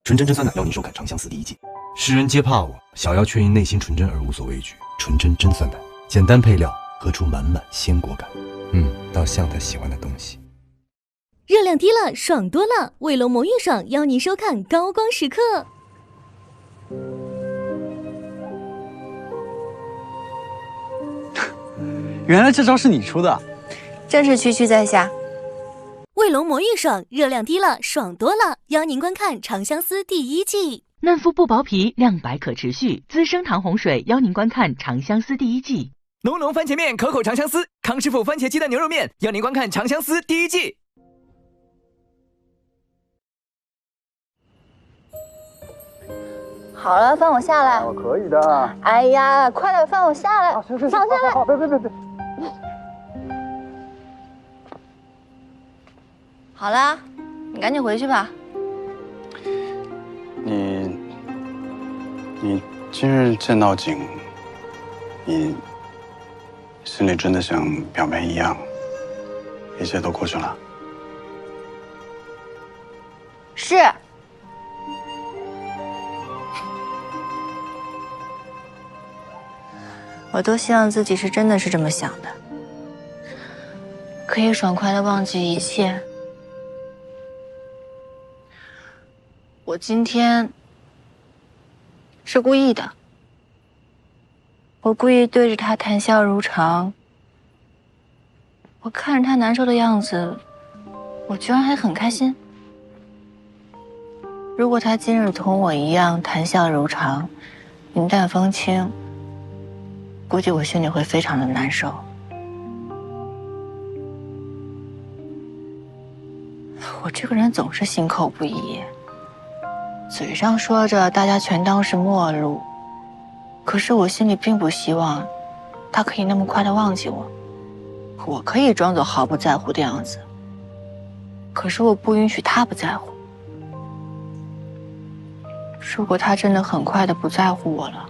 纯真真酸奶邀您收看《长相思》第1季。世人皆怕我，小妖却因内心纯真而无所畏惧。纯真真酸奶，简单配料，喝出满满鲜果感。倒像他喜欢的东西。热量低了，爽多了！卫龙魔芋爽邀您收看高光时刻。原来这招是你出的，正是区区在下。卫龙魔芋爽，热量低了，爽多了！邀您观看《长相思》第1季。嫩肤不薄皮，亮白可持续，资生堂红水邀您观看《长相思》第1季。浓浓番茄面，可口长相思，康师傅番茄鸡蛋牛肉面邀您观看《长相思》第1季。好了，放我下来。我可以的。哎呀，快点放我下来！行，放下来！好，别。好啦，你赶紧回去吧。你今日见到景，你心里真的像表面一样，一切都过去了？是。我多希望自己是真的是这么想的，可以爽快的忘记一切。我今天是故意的，我故意对着他谈笑如常。我看着他难受的样子，我居然还很开心。如果他今日同我一样谈笑如常，云淡风轻，估计我心里会非常的难受。我这个人总是心口不一，嘴上说着大家全当是陌路，可是我心里并不希望他可以那么快的忘记我。我可以装作毫不在乎的样子，可是我不允许他不在乎。如果他真的很快的不在乎我了，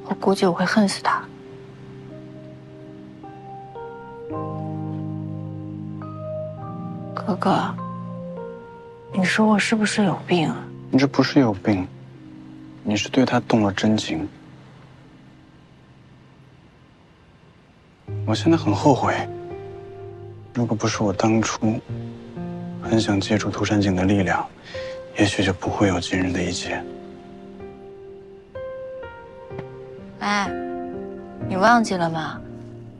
我估计我会恨死他。哥哥，你说我是不是有病啊？你这不是有病，你是对他动了真情。我现在很后悔，如果不是我当初很想借助涂山璟的力量，也许就不会有今日的一切。哎，你忘记了吗？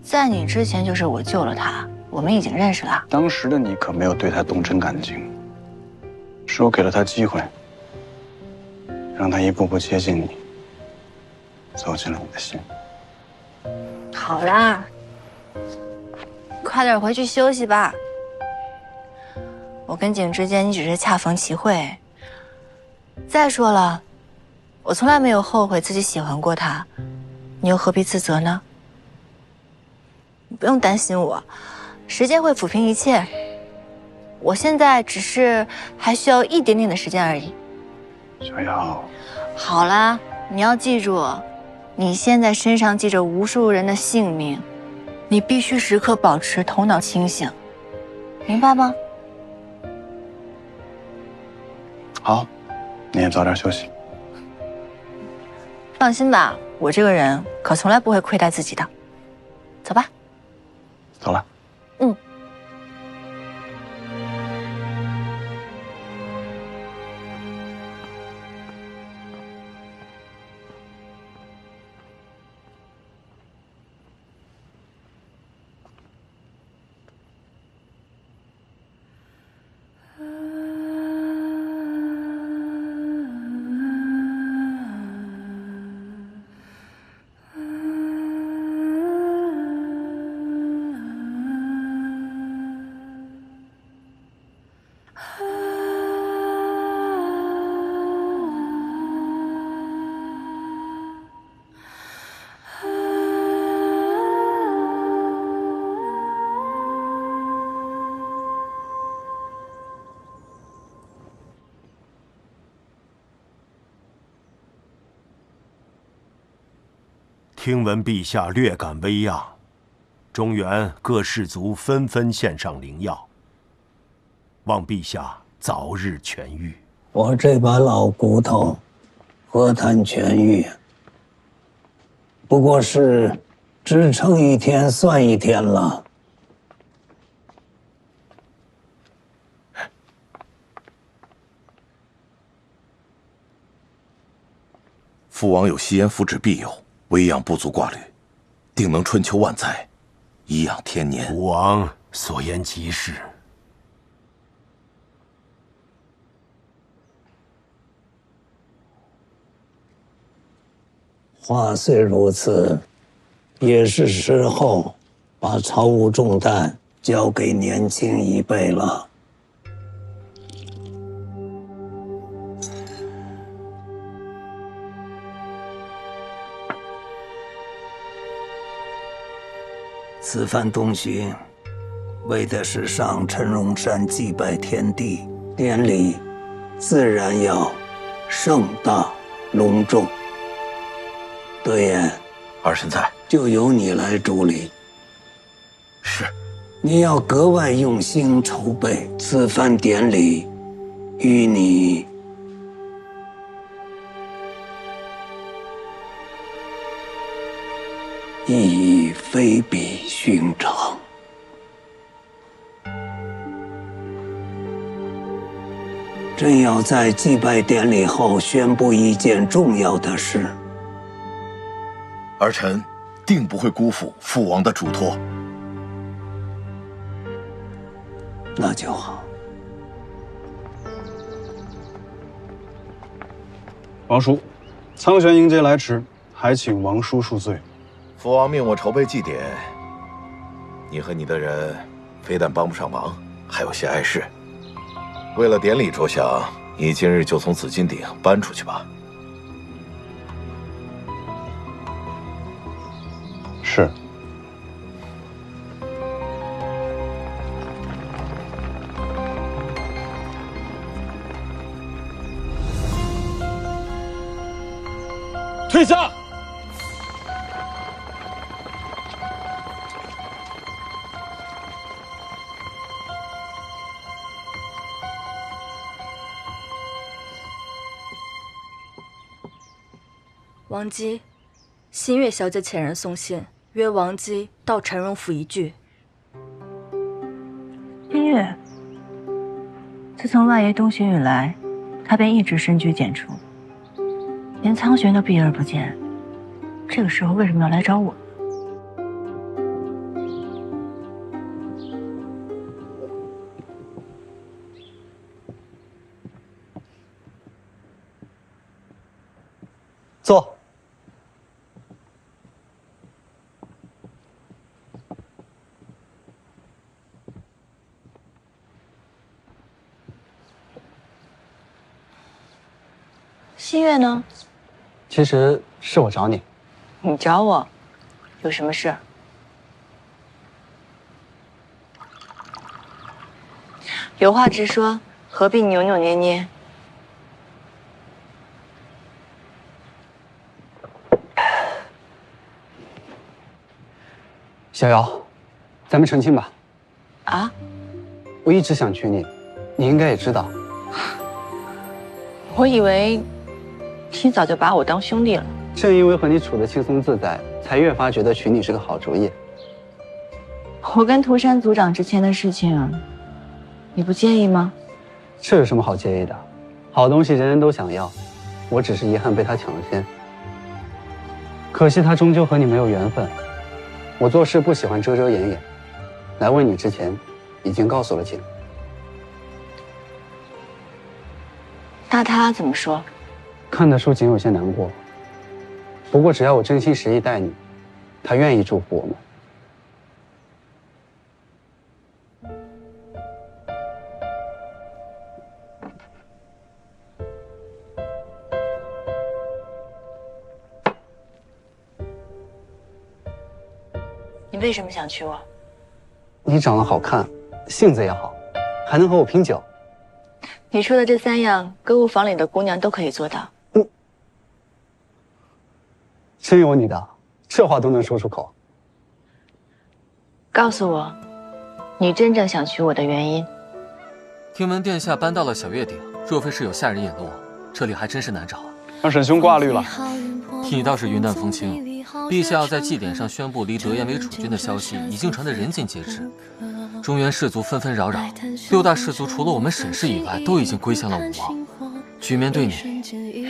在你之前就是我救了他，我们已经认识了。当时的你可没有对他动真感情，是我给了他机会，让他一步步接近你，走进了你的心。好啦，快点回去休息吧。我跟景之间，你只是恰逢其会。再说了，我从来没有后悔自己喜欢过他，你又何必自责呢？你不用担心我，时间会抚平一切。我现在只是还需要一点点的时间而已。小妖，好啦，你要记住，你现在身上记着无数人的性命，你必须时刻保持头脑清醒，明白吗？好，你也早点休息。放心吧，我这个人可从来不会亏待自己的。走吧。走了。听闻陛下略感微恙，中原各氏族纷纷献上灵药，望陛下早日痊愈。我这把老骨头，何谈痊愈？不过是支撑一天算一天了。父王有吸烟福祉庇佑，微养不足挂虑，定能春秋万载，颐养天年。父王所言极是。话虽如此，也是时候把朝务重担交给年轻一辈了。此番东巡，为的是上陈荣山祭拜天地，典礼自然要盛大隆重。德言，儿臣在，就由你来主理。是，你要格外用心筹备此番典礼，与你意义非比寻常。朕要在祭拜典礼后宣布一件重要的事。儿臣定不会辜负父王的嘱托。那就好。王叔，苍玄迎接来迟，还请王叔恕罪。父王命我筹备祭典，你和你的人非但帮不上忙，还有些碍事。为了典礼着想，你今日就从紫金鼎搬出去吧。是。退下！王姬，新月小姐遣人送信，约王姬到陈荣府一聚。新月，自从外爷东巡以来，他便一直深居简出，连苍玄都避而不见。这个时候为什么要来找我？坐。新月呢？其实是我找你。你找我，有什么事？有话直说，何必扭扭捏捏？小瑶，咱们成亲吧。啊？我一直想娶你，你应该也知道。我以为你早就把我当兄弟了。正因为和你处得轻松自在，才越发觉得娶你是个好主意。我跟涂山族长之前的事情，你不介意吗？这有什么好介意的？好东西人人都想要，我只是遗憾被他抢了先。可惜他终究和你没有缘分。我做事不喜欢遮遮掩掩，来问你之前，已经告诉了景。那他怎么说？看得出景有些难过。不过只要我真心实意待你，他愿意祝福我们。你为什么想娶我？你长得好看，性子也好，还能和我拼酒。你说的这3样，歌舞坊里的姑娘都可以做到。真有你的，这话都能说出口。告诉我，你真正想娶我的原因。听闻殿下搬到了小月顶，若非是有下人引路，这里还真是难找啊。让沈兄挂虑了。你倒是云淡风轻。陛下要在祭典上宣布离德颜为储君的消息，已经传得人尽皆知。中原士族纷纷扰扰，6大氏族除了我们沈氏以外，都已经归降了武王。局面对你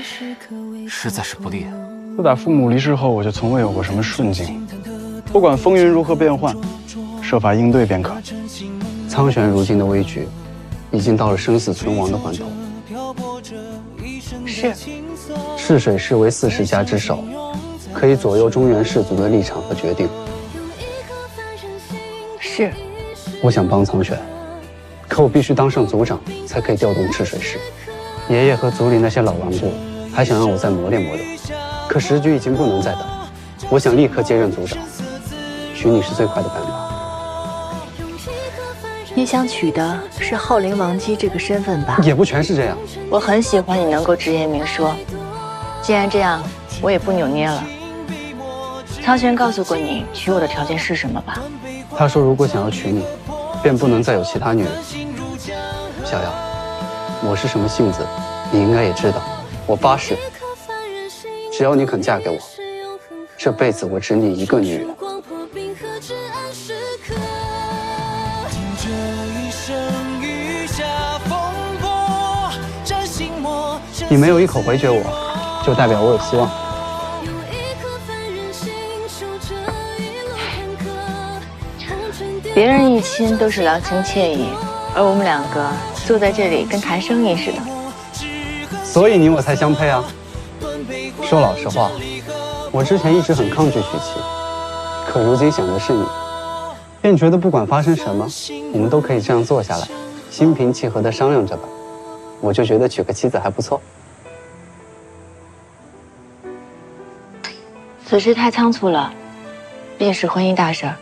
实在是不利啊。自打父母离世后，我就从未有过什么顺境。不管风云如何变幻，设法应对便可。苍玄如今的危局，已经到了生死存亡的关头。是。赤水氏为40家之首，可以左右中原士族的立场和决定。是。我想帮苍玄，可我必须当上族长，才可以调动赤水氏。爷爷和族里那些老顽固还想让我再磨练磨练，可时局已经不能再等。我想立刻接任族长，娶你是最快的办法。你想娶的是昊灵王姬这个身份吧？也不全是这样。我很喜欢你能够直言明说。既然这样，我也不扭捏了。苍玄告诉过你娶我的条件是什么吧？他说如果想要娶你，便不能再有其他女人。小瑶，我是什么性子，你应该也知道。我发誓，只要你肯嫁给我，这辈子我只你一个女人。你没有一口回绝我，就代表我有希望。别人一亲都是郎情妾意，而我们2个坐在这里跟谈生意似的。所以你我才相配啊。说老实话，我之前一直很抗拒娶妻，可如今想的是你，便觉得不管发生什么，我们都可以这样坐下来，心平气和地商量着吧。我就觉得娶个妻子还不错。此事太仓促了，毕竟是婚姻大事儿，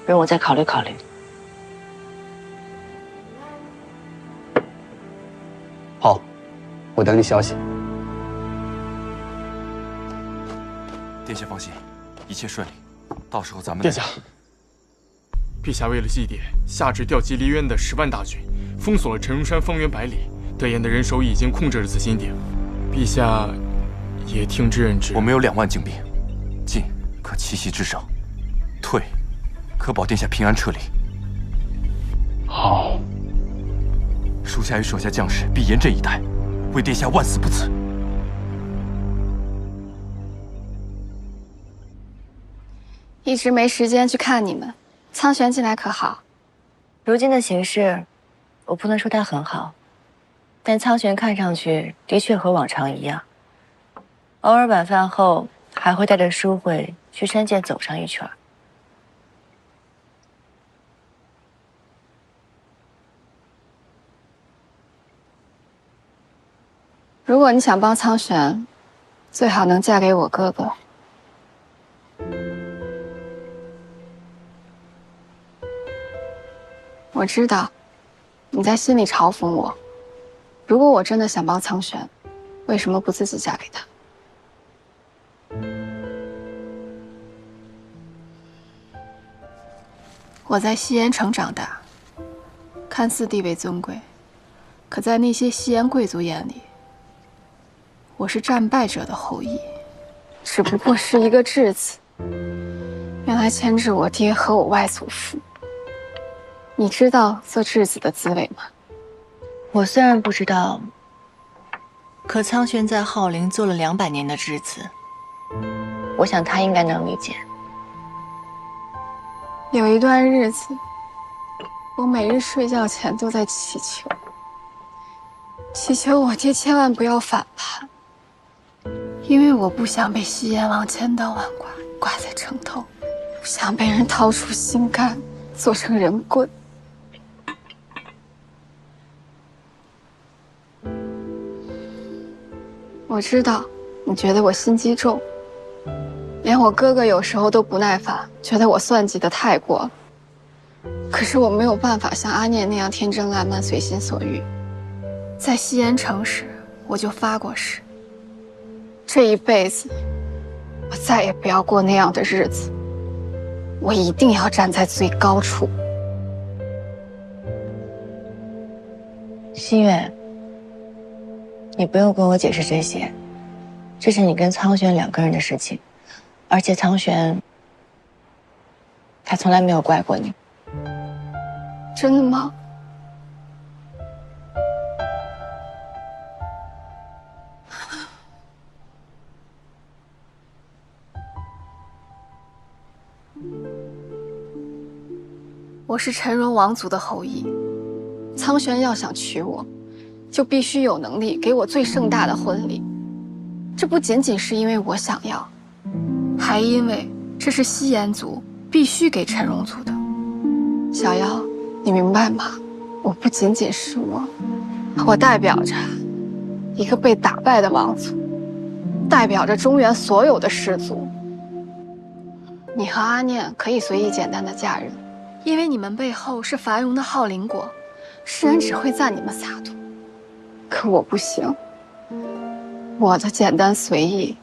容我再考虑考虑。好，我等你消息。殿下放心，一切顺利，到时候咱们……殿下，陛下为了祭典，下旨调集离渊的10万大军，封锁了陈荣山方圆100里。德颜的人手已经控制了紫金鼎，陛下也听之任之。我们有2万精兵，进可奇袭制胜，退可保殿下平安撤离。好，属下与手下将士必严阵以待，为殿下万死不辞。一直没时间去看你们。苍玄近来可好？如今的形势，我不能说他很好，但苍玄看上去的确和往常一样，偶尔晚饭后还会带着淑慧去山涧走上一圈。如果你想帮苍玄，最好能嫁给我哥哥。我知道你在心里嘲讽我。如果我真的想帮苍玄，为什么不自己嫁给他？我在西岩城长大，看似地位尊贵，可在那些西岩贵族眼里，我是战败者的后裔，只不过是一个质子。原来牵制我爹和我外祖父。你知道做质子的滋味吗？我虽然不知道，可苍玄在昊灵做了200年的质子，我想他应该能理解。有一段日子，我每日睡觉前都在祈求我爹千万不要反叛，因为我不想被西阎王千刀万剐在城头，不想被人掏出心肝做成人棍。我知道你觉得我心机重，连我哥哥有时候都不耐烦，觉得我算计得太过了。可是我没有办法像阿念那样天真烂漫、随心所欲。在西岩城时，我就发过誓，这一辈子我再也不要过那样的日子，我一定要站在最高处。心月，你不用跟我解释这些，这是你跟苍玄2个人的事情，而且苍玄他从来没有怪过你。真的吗？我是陈荣王族的后裔，苍玄要想娶我，就必须有能力给我最盛大的婚礼。这不仅仅是因为我想要，还因为这是西炎族必须给陈荣族的。小妖，你明白吗？我不仅仅是我代表着一个被打败的王族，代表着中原所有的氏族。你和阿念可以随意简单的嫁人，因为你们背后是繁荣的昊灵国，世人只会赞你们洒脱。可我不行，我的简单随意，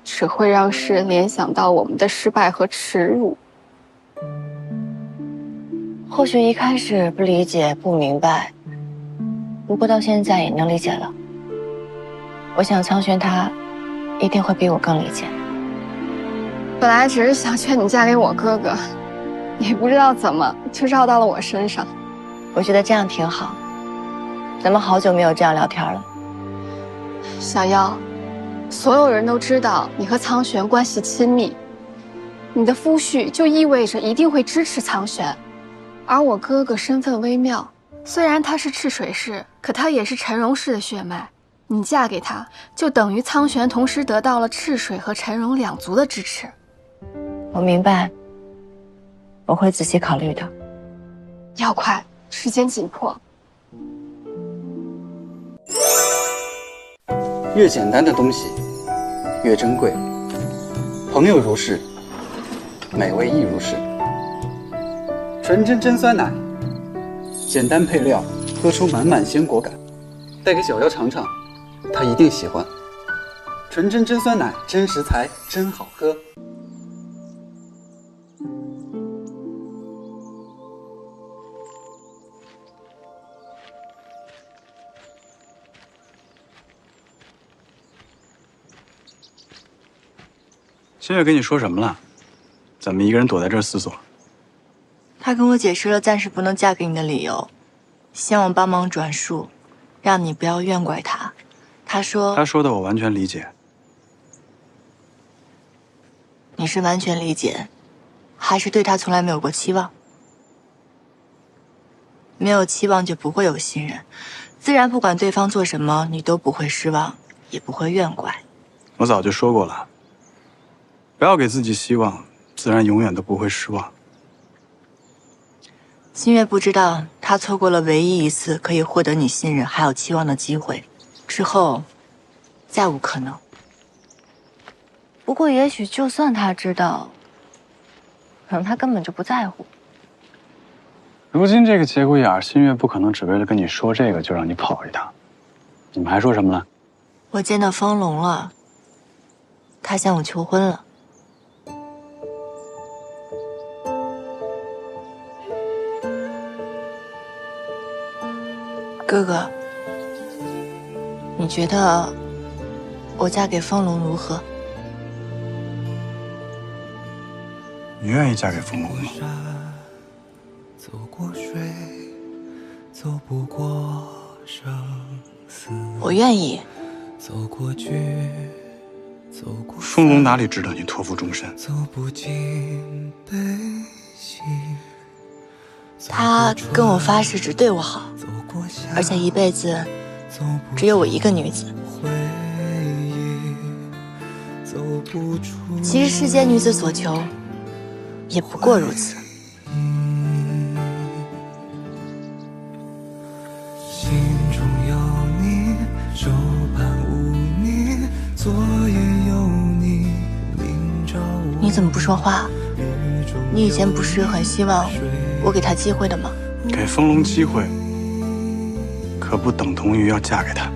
只会让世人联想到我们的失败和耻辱。或许一开始不理解、不明白，不过到现在也能理解了。我想苍玄他一定会比我更理解。本来只是想劝你嫁给我哥哥，也不知道怎么就绕到了我身上。我觉得这样挺好，咱们好久没有这样聊天了。小妖，所有人都知道你和苍玄关系亲密，你的夫婿就意味着一定会支持苍玄。而我哥哥身份微妙，虽然他是赤水氏，可他也是陈荣氏的血脉。你嫁给他，就等于苍玄同时得到了赤水和陈荣2族的支持。我明白，我会仔细考虑的。要快，时间紧迫。越简单的东西越珍贵，朋友如是，美味亦如是。纯真酸奶，简单配料，喝出满满鲜果感。带给小妖尝尝，她一定喜欢。纯真酸奶，真食材，真好喝。新月跟你说什么了？怎么一个人躲在这儿思索？他跟我解释了暂时不能嫁给你的理由，希望我帮忙转述，让你不要怨怪他。他说的我完全理解。你是完全理解，还是对他从来没有过期望？没有期望就不会有信任，自然不管对方做什么，你都不会失望，也不会怨怪。我早就说过了，不要给自己希望，自然永远都不会失望。新月不知道，他错过了唯一一次可以获得你信任还有期望的机会，之后再无可能。不过也许就算他知道，可能他根本就不在乎。如今这个节骨眼儿，新月不可能只为了跟你说这个就让你跑一趟。你们还说什么了？我见到风龙了，他向我求婚了。哥哥，你觉得我嫁给风龙如何？你愿意嫁给风龙吗？我愿意。风龙哪里值得你托付终身？他跟我发誓只对我好，而且一辈子只有我一个女子。其实世间女子所求，也不过如此。你怎么不说话？你以前不是很希望我给他机会的吗？给风龙机会，可不等同于要嫁给他。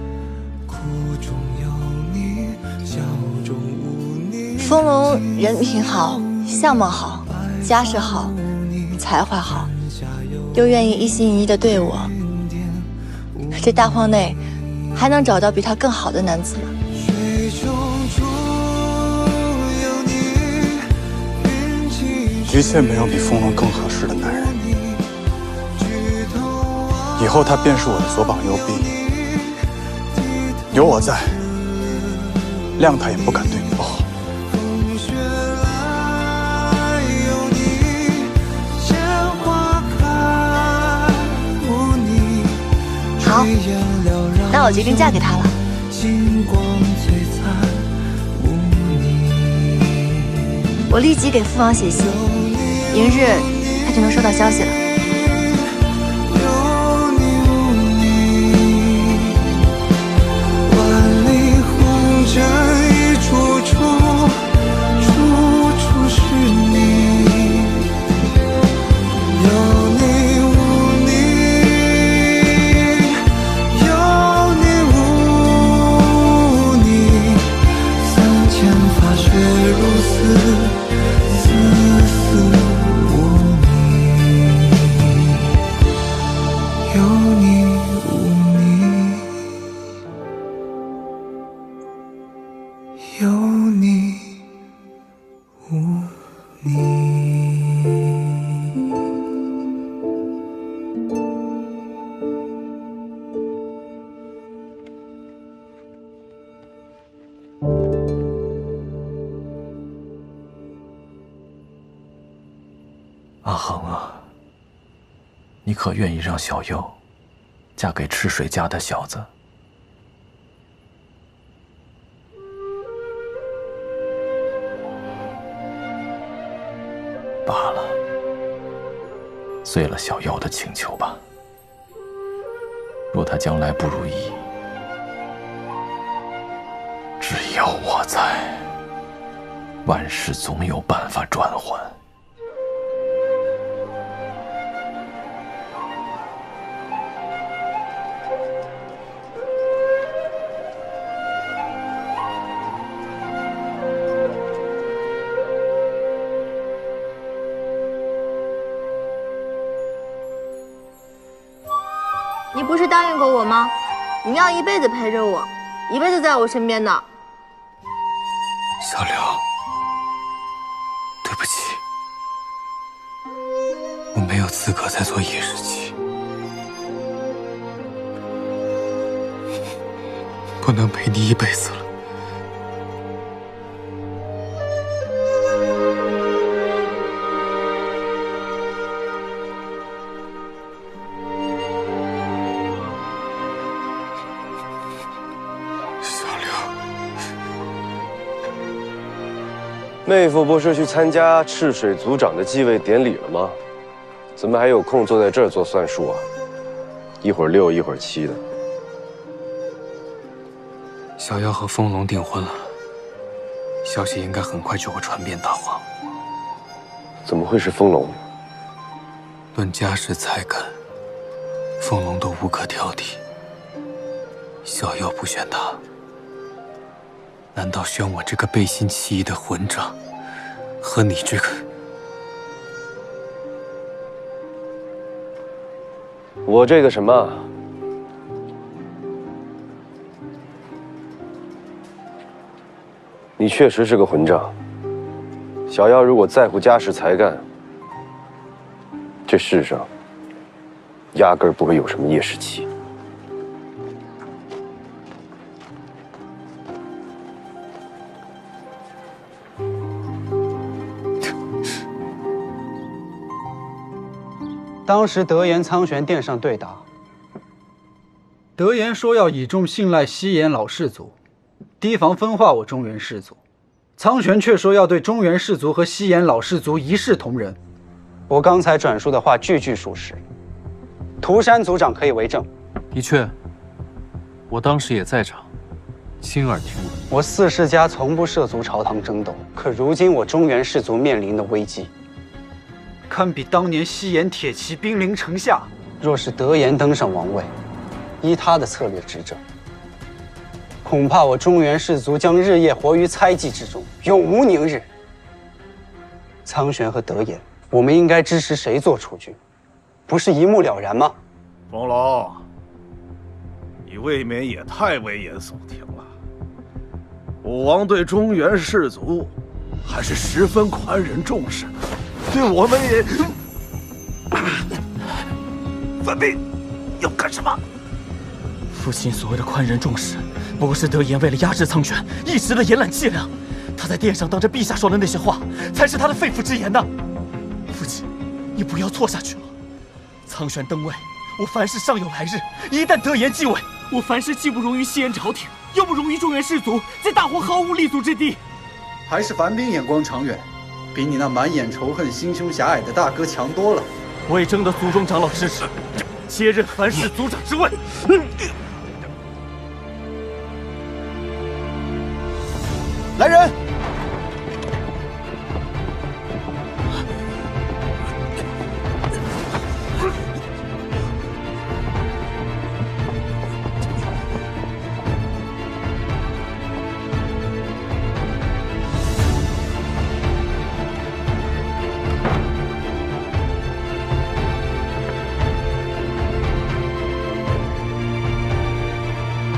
风龙人品好，相貌好，家世好，才华好，又愿意一心一意的对我，这大荒内还能找到比他更好的男子吗？的确没有比风龙更合适的男人。以后他便是我的左膀右臂，有我在，谅他也不敢对你不好。好，那我决定嫁给他了。我立即给父王写信，明日他就能收到消息了。万里红尘一处处，处处是你。有你无你，有你无你，三千发雪如丝。丝丝无你，有你无你，有你无你。阿恒啊，你可愿意让小夭嫁给赤水家的小子？罢了，遂了小夭的请求吧。若他将来不如意，只要我在，万事总有办法转换。你不是答应过我吗？你要一辈子陪着我，一辈子在我身边的。小刘，对不起，我没有资格再做叶世奇，不能陪你一辈子了。妹夫不是去参加赤水族长的继位典礼了吗？怎么还有空坐在这儿做算术啊？一会儿6，一会儿7的。小夭和风龙订婚了，消息应该很快就会传遍大荒。怎么会是风龙？论家世才干，风龙都无可挑剔。小夭不选他，难道选我这个背信弃义的混账，和你这个……我这个什么？你确实是个混账。小夭如果在乎家世才干，这世上压根儿不会有什么叶世奇。当时德言苍玄殿上对答，德言说要倚重信赖西岩老氏族，提防分化我中原氏族。苍玄却说要对中原氏族和西岩老氏族一视同仁。我刚才转述的话句句属实，涂山族长可以为证。的确，我当时也在场，亲耳听闻。我4世家从不涉足朝堂争斗，可如今我中原氏族面临的危机，堪比当年西岩铁骑兵临城下。若是德言登上王位，依他的策略执政，恐怕我中原氏族将日夜活于猜忌之中，永无宁日。苍玄和德言，我们应该支持谁做储君？不是一目了然吗？风龙，你未免也太危言耸听了。武王对中原士族还是十分宽仁重视的，对我们也……樊斌，要干什么？父亲所谓的宽仁重视，不过是德言为了压制苍玄，一时的延揽气量。他在殿上当着陛下说的那些话，才是他的肺腑之言呢。父亲，你不要错下去了。苍玄登位，我凡事尚有来日；一旦德言继位，我凡事既不容于西燕朝廷，又不容于中原士族，在大荒毫无立足之地。还是樊斌眼光长远，比你那满眼仇恨、心胸狭隘的大哥强多了。我已征得族中长老支持，接任樊氏族长之位。来人！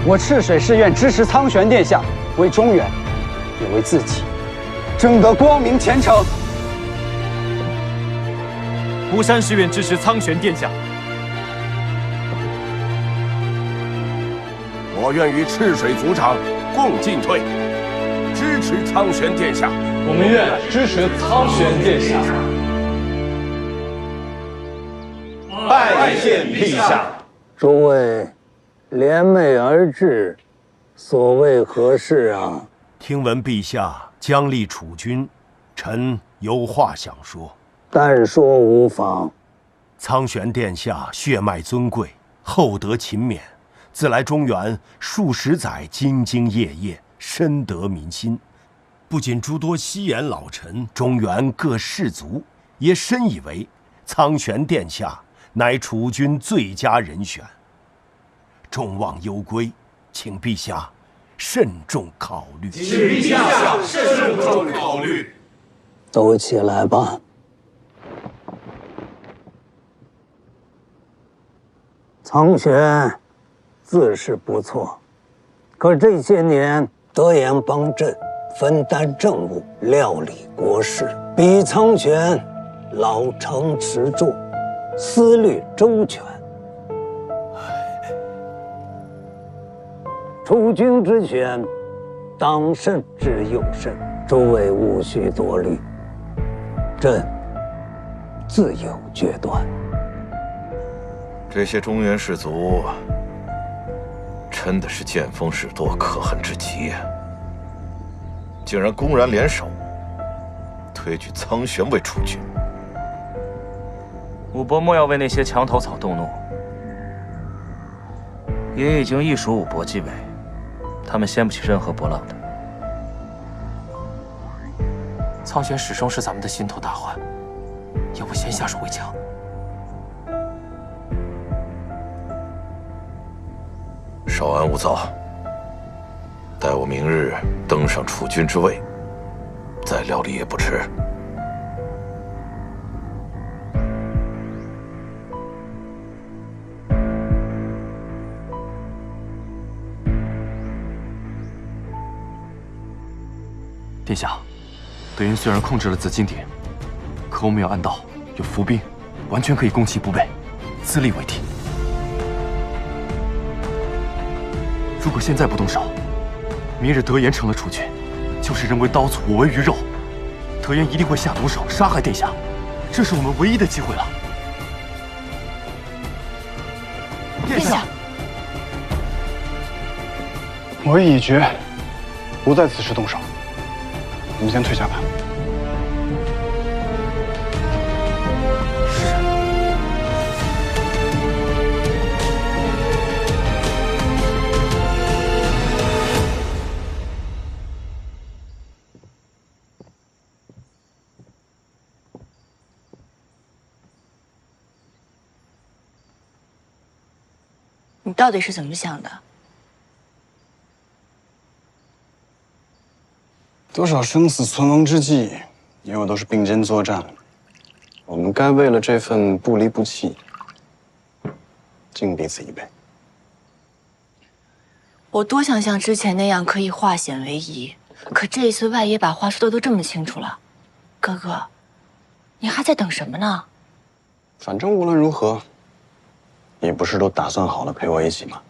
我赤水誓愿支持苍玄殿下，为中原，也为自己，争得光明前程。孤山誓愿支持苍玄殿下。我愿与赤水族长共进退，支持苍玄殿下。我们愿支持苍玄殿下。拜见陛下。诸位联袂而至，所谓何事啊？听闻陛下将立储君，臣有话想说。但说无妨。苍玄殿下血脉尊贵，厚德勤勉，自来中原数十载兢兢业业，深得民心。不仅诸多西延老臣，中原各士族也深以为苍玄殿下乃储君最佳人选。众望攸归，请陛下慎重考虑。请陛下慎重考虑。都起来吧。苍玄自是不错，可这些年德言帮朕分担政务，料理国事，比苍玄老成持重，思虑周全。储君之选，当慎之又慎，诸位勿需多虑，朕自有决断。这些中原士族真的是见风使舵，可恨至极呀！竟然公然联手推举苍玄为储君。武伯莫要为那些墙头草动怒，也已经一属武伯继位，他们掀不起任何波浪的。苍玄始终是咱们的心头大患，要不先下手为强。稍安勿躁，待我明日登上储君之位，再料理也不迟。殿下，德言虽然控制了紫金鼎，可我们有暗道，有伏兵，完全可以攻其不备，自立为帝。如果现在不动手，明日德言成了储君，就是人为刀俎，我为鱼肉，德言一定会下毒手杀害殿下，这是我们唯一的机会了。殿下，我意已决，不在此时动手。我们先退下吧。你到底是怎么想的？多少生死存亡之际，因为都是并肩作战，我们该为了这份不离不弃，敬彼此一杯。我多想像之前那样可以化险为夷，可这一次外爷把话说的都这么清楚了，哥哥，你还在等什么呢？反正无论如何，你不是都打算好了陪我一起吗？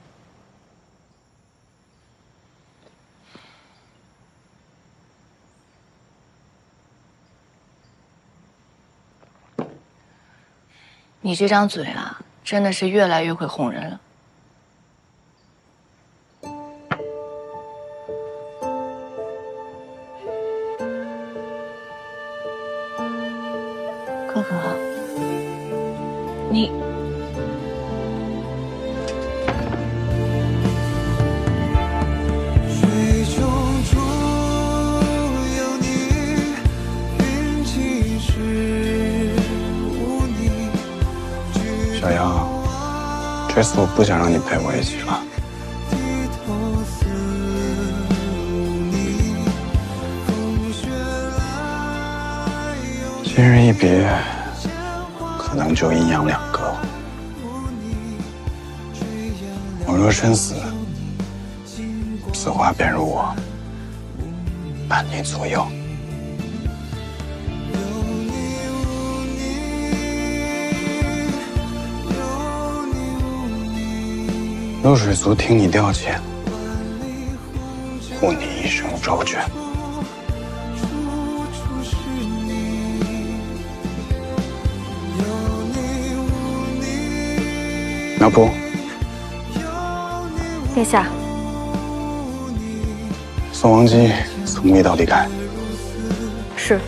你这张嘴啊，真的是越来越会哄人了。哥哥，你小杨，这次我不想让你陪我一起了。今日一别，可能就阴阳两隔。我若身死，此花便如我，伴你左右。流水族听你调遣，护你一生周全。苗圃，殿下，宋王姬从密道离开。是。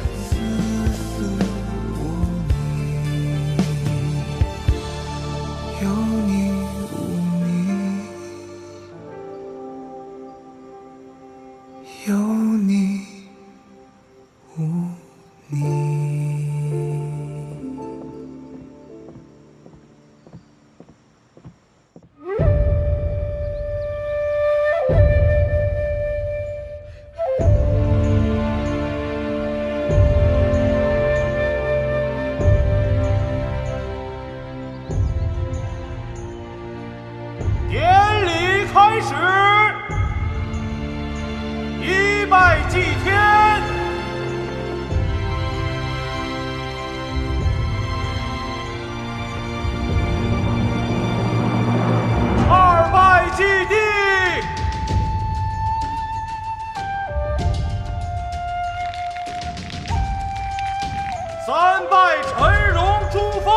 有你无你。典礼开始。一拜祭天，二拜祭地，三拜陈荣珠峰。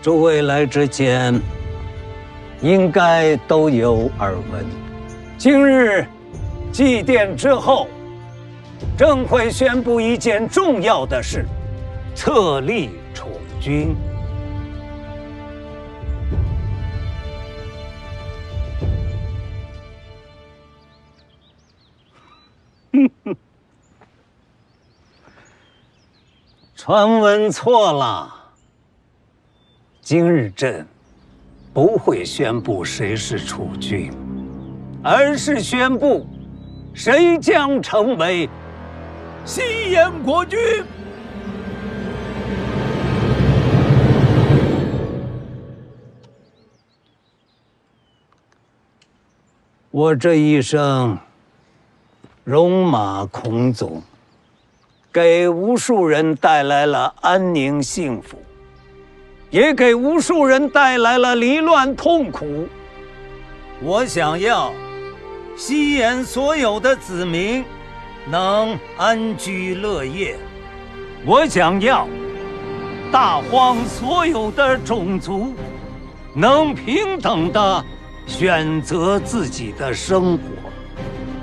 诸位来之前，应该都有耳闻。今日祭奠之后，正会宣布一件重要的事：册立储君。传闻错了。今日朕不会宣布谁是储君，而是宣布谁将成为西燕国君。我这一生戎马倥偬，给无数人带来了安宁幸福。也给无数人带来了离乱痛苦。我想要西燕所有的子民能安居乐业，我想要大荒所有的种族能平等地选择自己的生活，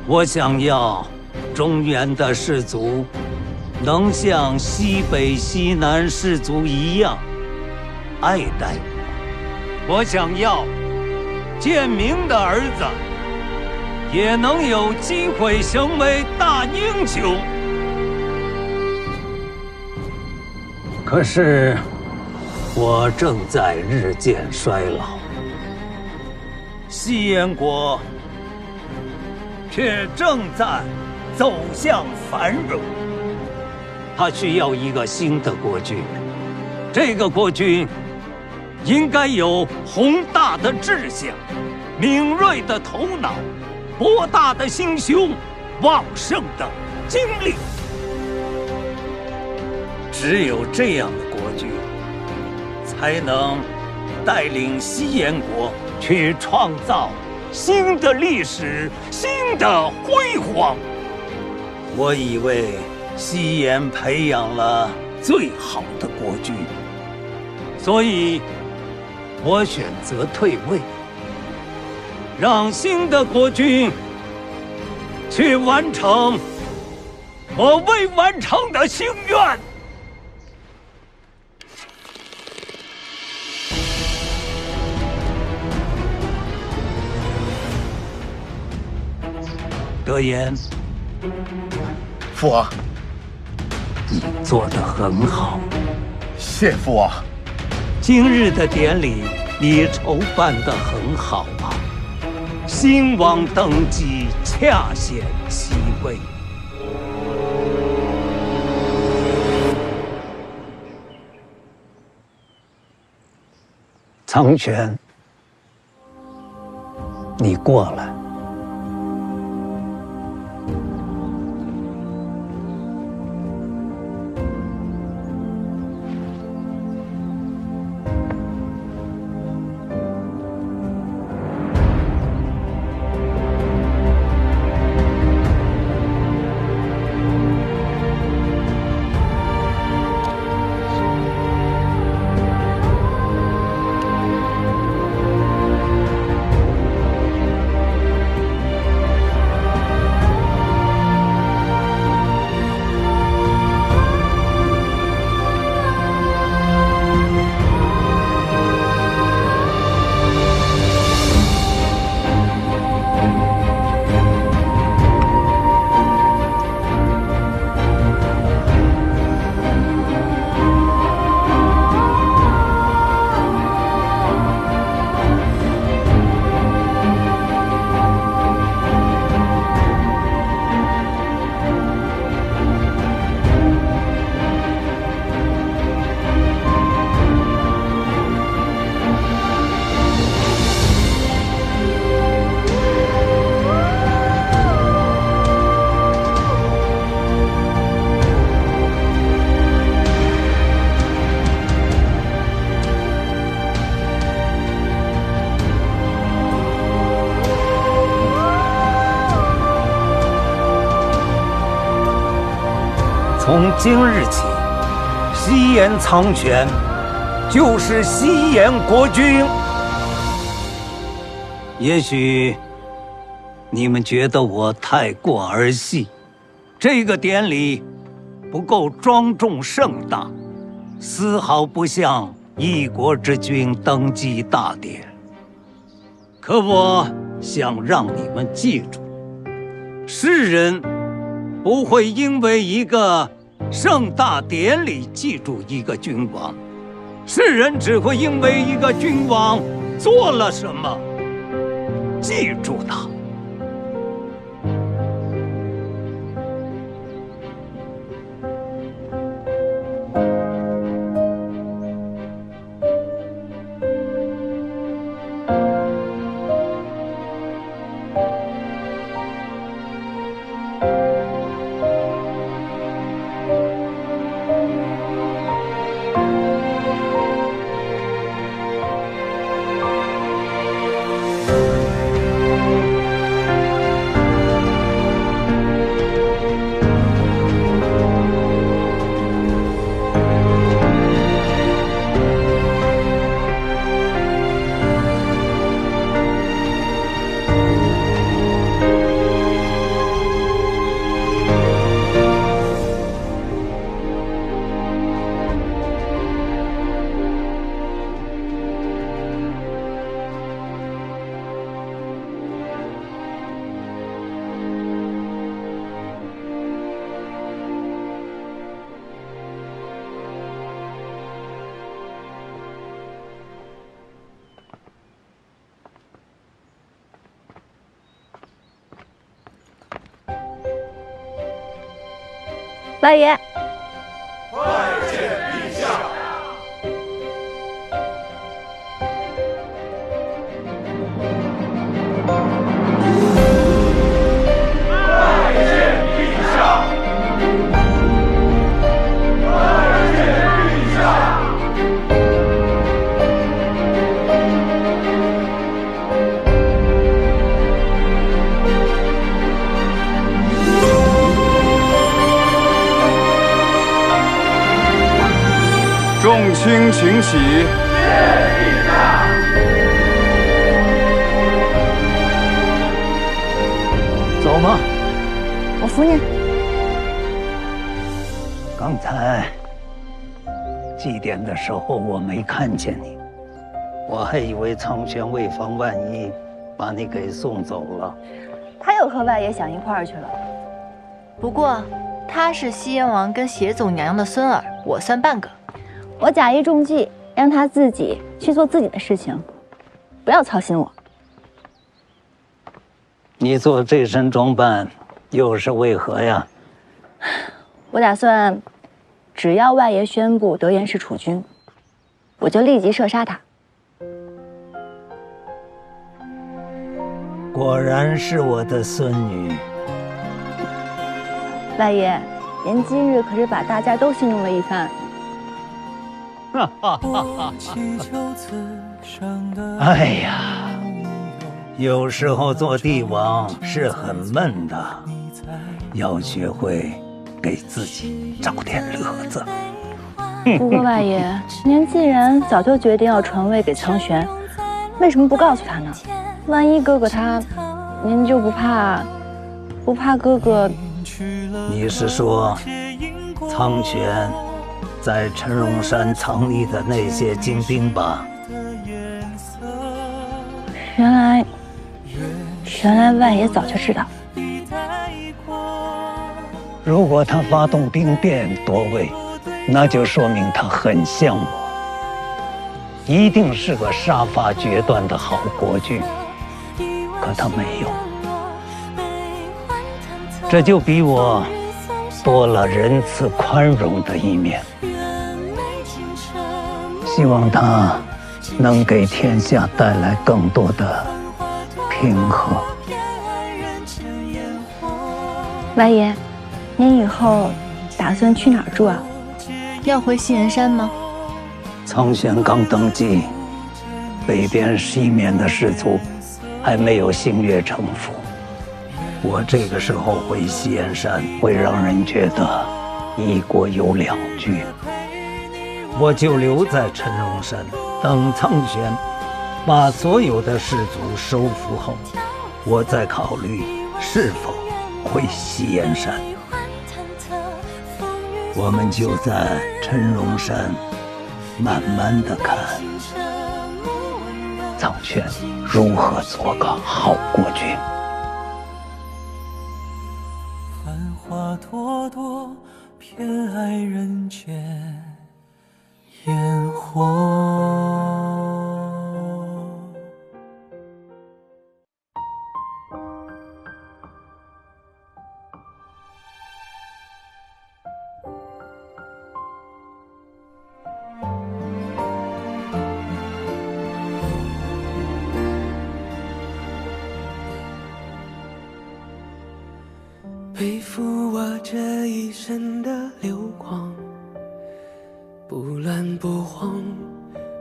我想要中原的士族能像西北西南士族一样爱戴我想要建明的儿子也能有机会成为大英雄。可是我正在日渐衰老，西燕国却正在走向繁荣。他需要一个新的国君，这个国君应该有宏大的志向、敏锐的头脑、博大的心胸、旺盛的精力。只有这样的国君，才能带领西燕国去创造新的历史、新的辉煌。我以为西燕培养了最好的国君，所以我选择退位，让新的国君去完成我未完成的心愿。德言，父王，你做得很好，谢父王。今日的典礼你筹办得很好啊，新王登基，恰显其位。苍玄，你过来。从今日起，西燕苍玄就是西燕国君。也许你们觉得我太过儿戏，这个典礼不够庄重盛大，丝毫不像一国之君登基大典。可我想让你们记住，世人不会因为一个盛大典礼记住一个君王，世人只会因为一个君王做了什么记住他。外爷。拜见陛下。拜见陛下。拜见陛下。众卿请起。走吗？我扶你。刚才祭典的时候我没看见你，我还以为苍玄为防万一，把你给送走了。他又和外爷想一块儿去了。不过他是西燕王跟邪祖娘娘的孙儿，我算半个。我假意中计，让他自己去做自己的事情，不要操心我。你做这身装扮，又是为何呀？我打算，只要外爷宣布德言是储君，我就立即射杀他。果然是我的孙女。外爷，您今日可是把大家都戏弄了一番。哎呀，有时候做帝王是很闷的，要学会给自己找点乐子。不过外爷，您既然早就决定要传位给苍玄，为什么不告诉他呢？万一哥哥他，您就不怕哥哥？你是说苍玄在陈荣山藏匿的那些精兵吧？原来外爷早就知道。如果他发动兵变夺位，那就说明他很像我，一定是个杀伐决断的好国君。可他没有，这就比我多了仁慈宽容的一面。希望他能给天下带来更多的平和。外爷，您以后打算去哪儿住啊？要回西岩山吗？苍玄刚登基，北边西面的士族还没有心悦诚服。我这个时候回西岩山，会让人觉得一国有两军。我就留在陈荣山，等苍玄把所有的士族收服后，我再考虑是否回西岩山。我们就在陈荣山慢慢的看苍玄如何做个好国君。繁华朵朵，偏爱人间烟火。背负我这一身的流光，不乱不慌，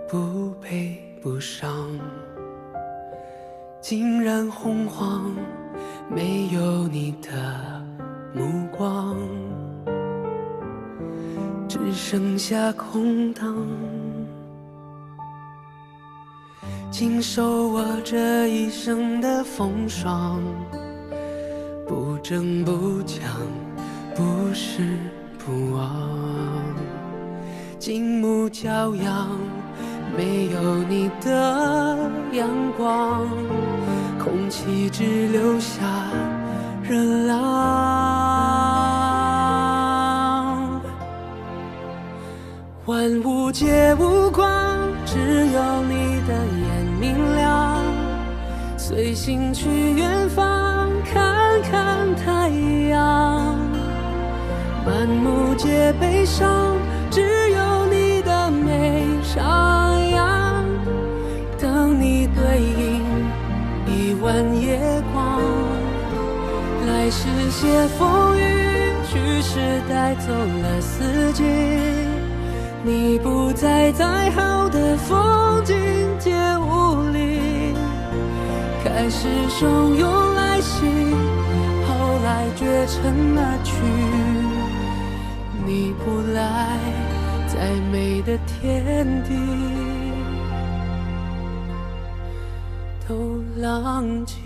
不悲不伤，竟然洪荒，没有你的目光，只剩下空荡。经受我这一生的风霜，不争不抢，不失不忘，静穆骄阳，没有你的阳光，空气只留下热浪。万物皆无光，只有你的眼明亮，随心去远方，看看太阳，满目皆悲伤，只有你的眉上扬，等你对应10000夜光。来时携风雨，去时带走了四季，你不在，再好的风景皆无力。开始汹涌来袭，后来绝成了曲。你不来，再美的天地都浪迹。